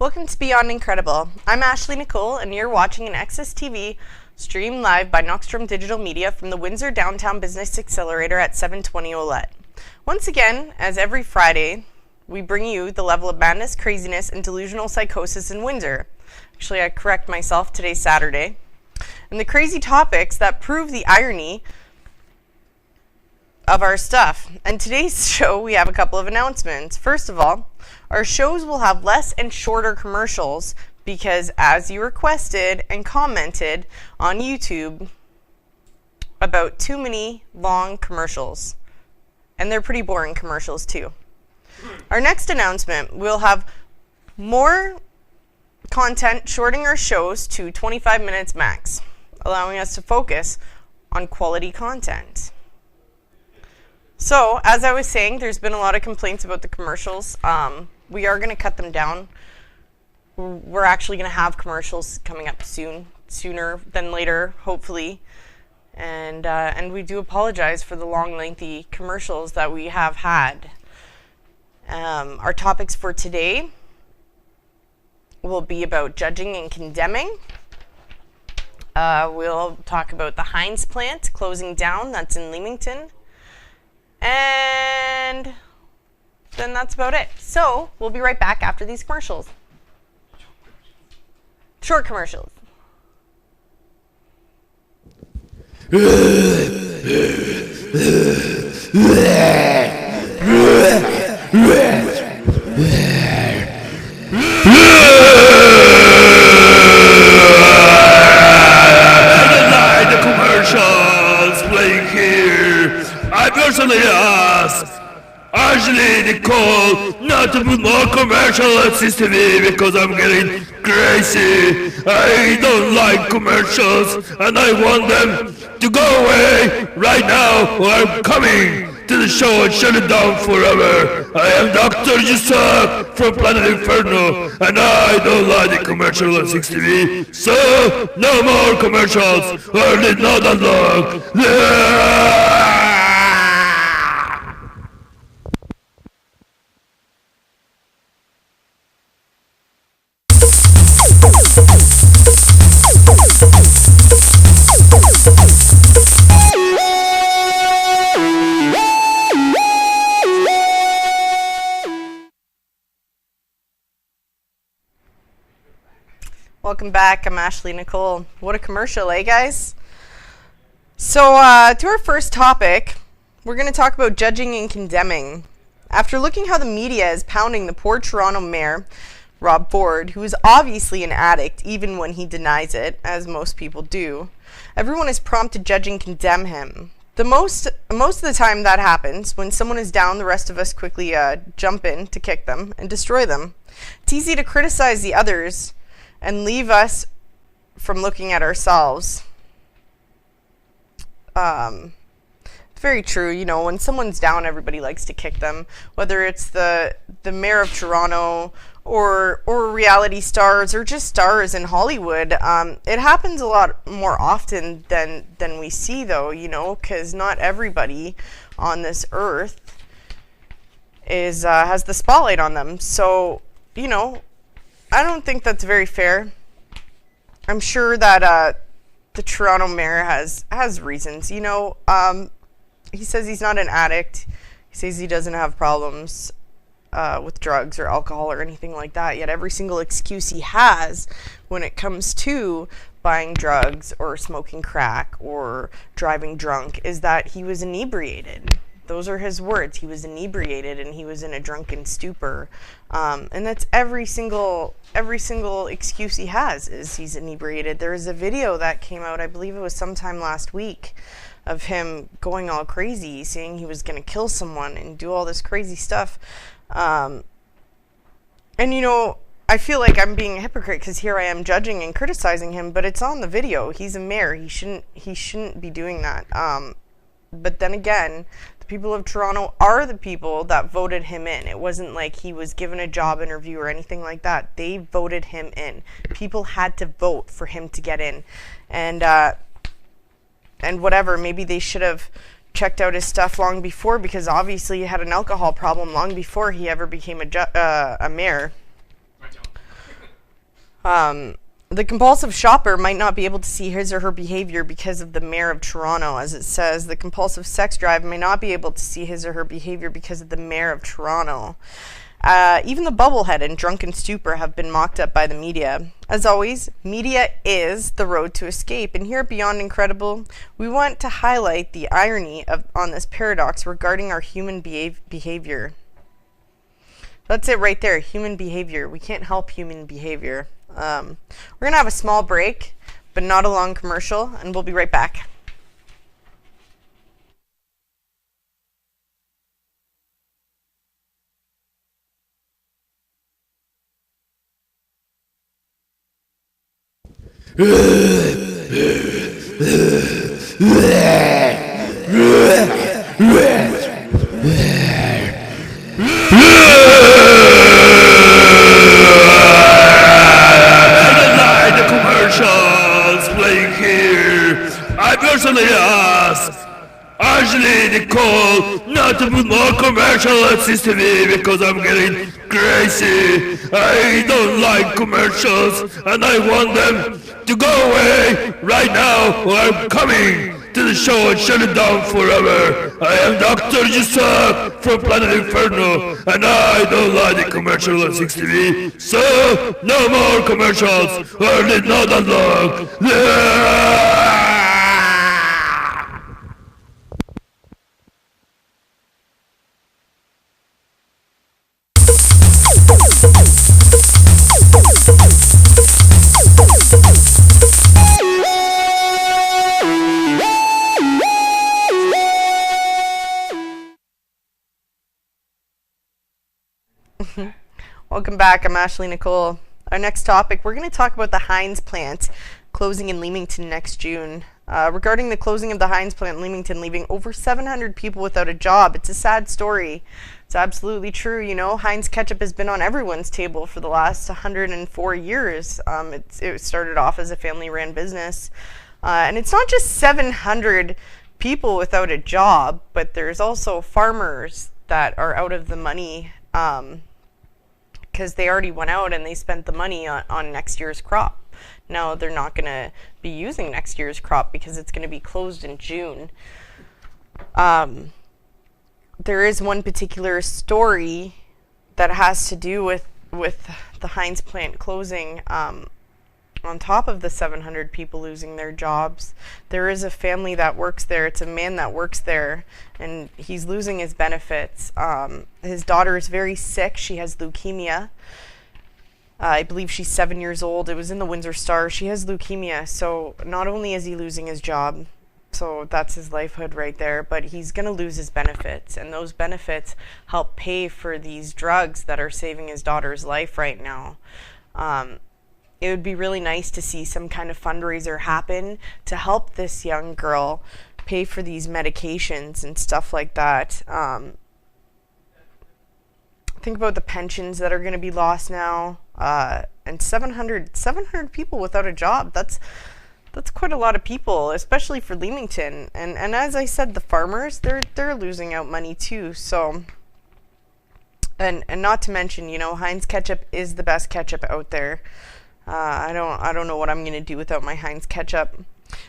Welcome to Beyond Incredible. I'm Ashley Nicole, and you're watching an Access TV streamed live by Noxtrom Digital Media from the Windsor Downtown Business Accelerator at 720 Ouellette. Once again, as every Friday, we bring you the level of madness, craziness, and delusional psychosis in Windsor. Actually, I correct myself, today's Saturday. And the crazy topics that prove the irony of our stuff. And today's show, we have a couple of announcements. First of all, our shows will have less and shorter commercials because, as you requested and commented on YouTube, about too many long commercials. And they're pretty boring commercials too. Our next announcement, we'll have more content shorting our shows to 25 minutes max, allowing us to focus on quality content. So, as I was saying, there's been a lot of complaints about the commercials. We are going to cut them down. We're actually going to have commercials coming up sooner than later, hopefully. And we do apologize for the long, lengthy commercials that we have had. Our topics for today will be about judging and condemning. We'll talk about the Heinz plant closing down. That's in Leamington. And then that's about it. So we'll be right back after these commercials. Short commercials. The commercials playing here. I personally asked Ashley Nicole not to put more commercial on CCTV because I'm getting crazy. I don't like commercials and I want them to go away right now or I'm coming to the show and shut it down forever. I am Dr. Yusuf from Planet Inferno and I don't like the commercial on 6TV. So, no more commercials or at least not that long. Welcome back. I'm Ashley Nicole. What a commercial, eh, guys? So, to our first topic, we're going to talk about judging and condemning. After looking how the media is pounding the poor Toronto mayor, Rob Ford, who is obviously an addict even when he denies it, as most people do, everyone is prompt to judge and condemn him. Most of the time that happens, when someone is down, the rest of us quickly jump in to kick them and destroy them. It's easy to criticize the others and leave us from looking at ourselves. Very true. You know, when someone's down, everybody likes to kick them. Whether it's the mayor of Toronto or reality stars or just stars in Hollywood. It happens a lot more often than we see, though, you know, because not everybody on this earth is has the spotlight on them. So, you know, I don't think that's very fair. I'm sure that the Toronto mayor has reasons. You know, he says he's not an addict. He says he doesn't have problems with drugs or alcohol or anything like that. Yet every single excuse he has when it comes to buying drugs or smoking crack or driving drunk is that he was inebriated. Those are his words. He was inebriated and he was in a drunken stupor. And that's every single excuse he has is he's inebriated. There was a video that came out, I believe it was sometime last week, of him going all crazy, saying he was going to kill someone and do all this crazy stuff. And, you know, I feel like I'm being a hypocrite because here I am judging and criticizing him, but it's on the video. He's a mayor. He shouldn't be doing that. But then again, the people of Toronto are the people that voted him in. It wasn't like he was given a job interview or anything like that. They voted him in. People had to vote for him to get in. And whatever, maybe they should have checked out his stuff long before, because obviously he had an alcohol problem long before he ever became a mayor. The compulsive shopper might not be able to see his or her behavior because of the mayor of Toronto, as it says. The compulsive sex drive may not be able to see his or her behavior because of the mayor of Toronto. Even the bubblehead and drunken stupor have been mocked up by the media. As always, media is the road to escape, and here at Beyond Incredible, we want to highlight the irony on this paradox regarding our human behavior. That's it right there, human behavior. We can't help human behavior. We're going to have a small break, but not a long commercial, and we'll be right back. Nicole not to put more commercial ads to me because I'm getting crazy. I don't like commercials and I want them to go away right now or I'm coming to the show and shut it down forever. I am Dr. Yusa from Planet Inferno and I don't like the commercial on 6 TV. So no more commercials or did not unlock. Welcome back. I'm Ashley Nicole. Our next topic, we're going to talk about the Heinz plant closing in Leamington next June. Regarding the closing of the Heinz plant in Leamington, leaving over 700 people without a job, it's a sad story. It's absolutely true. You know, Heinz ketchup has been on everyone's table for the last 104 years. It started off as a family-ran business. And it's not just 700 people without a job, but there's also farmers that are out of the money because they already went out and they spent the money on next year's crop. Now they're not going to be using next year's crop because it's going to be closed in June. There is one particular story that has to do with the Heinz plant closing. On top of the 700 people losing their jobs, there is a family that works there. It's a man that works there, and he's losing his benefits. His daughter is very sick. She has leukemia. I believe she's 7 years old. It was in the Windsor Star. She has leukemia, so not only is he losing his job, so that's his livelihood right there, but he's going to lose his benefits, and those benefits help pay for these drugs that are saving his daughter's life right now. It would be really nice to see some kind of fundraiser happen to help this young girl pay for these medications and stuff like that. Think about the pensions that are going to be lost now, and 700 people without a job. That's quite a lot of people, especially for Leamington. And as I said, the farmers, they're losing out money too. So, and not to mention, you know, Heinz ketchup is the best ketchup out there. I don't know what I'm going to do without my Heinz ketchup.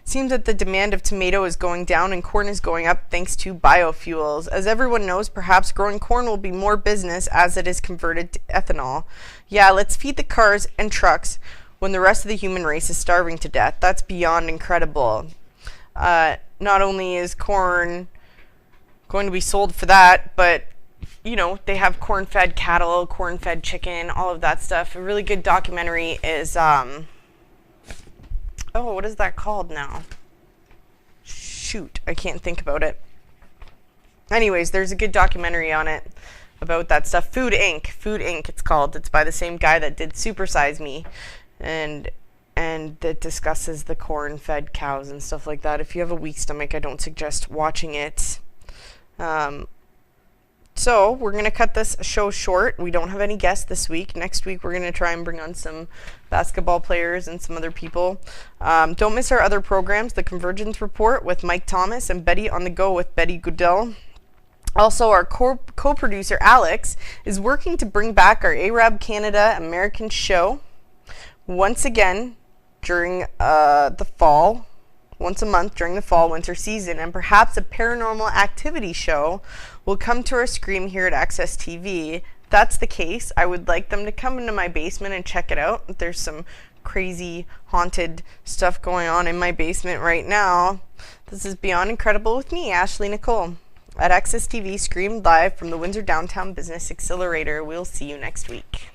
Seems that the demand of tomato is going down and corn is going up thanks to biofuels. As everyone knows, perhaps growing corn will be more business as it is converted to ethanol. Yeah, let's feed the cars and trucks when the rest of the human race is starving to death. That's beyond incredible. Not only is corn going to be sold for that, but you know, they have corn-fed cattle, corn-fed chicken, all of that stuff. A really good documentary is, oh, what is that called now? Shoot, I can't think about it. Anyways, there's a good documentary on it about that stuff. Food Inc. It's called. It's by the same guy that did Super Size Me, and that discusses the corn-fed cows and stuff like that. If you have a weak stomach, I don't suggest watching it. So we're going to cut this show short. We don't have any guests this week. Next week we're going to try and bring on some basketball players and some other people. Don't miss our other programs, The Convergence Report with Mike Thomas and Betty on the Go with Betty Goodell. Also, our co-producer Alex is working to bring back our Arab Canada American show once again during the fall, once a month during the fall winter season, and perhaps a paranormal activity show will come to our screen here at Access TV. If that's the case, I would like them to come into my basement and check it out. There's some crazy haunted stuff going on in my basement right now. This is Beyond Incredible with me, Ashley Nicole, at Access TV, streamed live from the Windsor Downtown Business Accelerator. We'll see you next week.